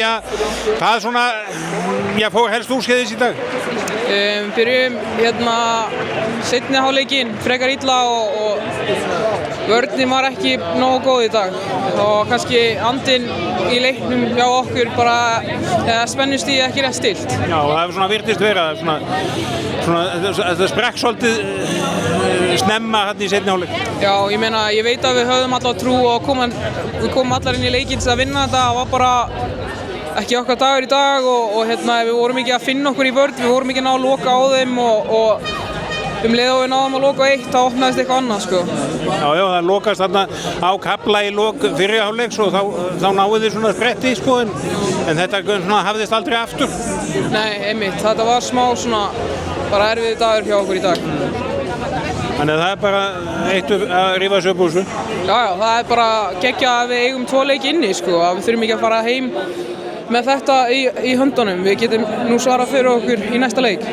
Hvað svona, fór helst úrskeiðis í dag? Byrjum seinni hálfleikinn frekar illa og vörnin var ekki nógu góð í dag. Það var kannski andinn í leiknum hjá okkur bara spennustigið ekki rétt stillt. Já, það hefur svona virtist vera þetta sprekk svolítið snemma hérna í seinni hálfleik. Já, ég veit að við höfðum alla trú og við komum allar inn í leikinn til að vinna þetta. Það var bara ekki okkar dagur í dag og við vorum ekki að finna okkur í vörn, við vorum ekki að ná að loka á þeim og leið og við náðum að loka eitt, þá opnaðist eitthvað annað sko. Já, það lokast þarna á kafla í lok fyrri hálfleiks og þá náðu þið svona spretti sko en þetta svona hafðist aldrei aftur. Nei, einmitt, þetta var smá svona bara erfiður dagur hjá okkur í dag. Þannig að það er bara eitt að rífa sig upp úr þessu. Já, það er bara geggjað að við eigum 2 leiki inni sko, að við þurfum ekki að fara heim með þetta í höndunum. Við getum nú svarað fyrir okkur í næsta leik.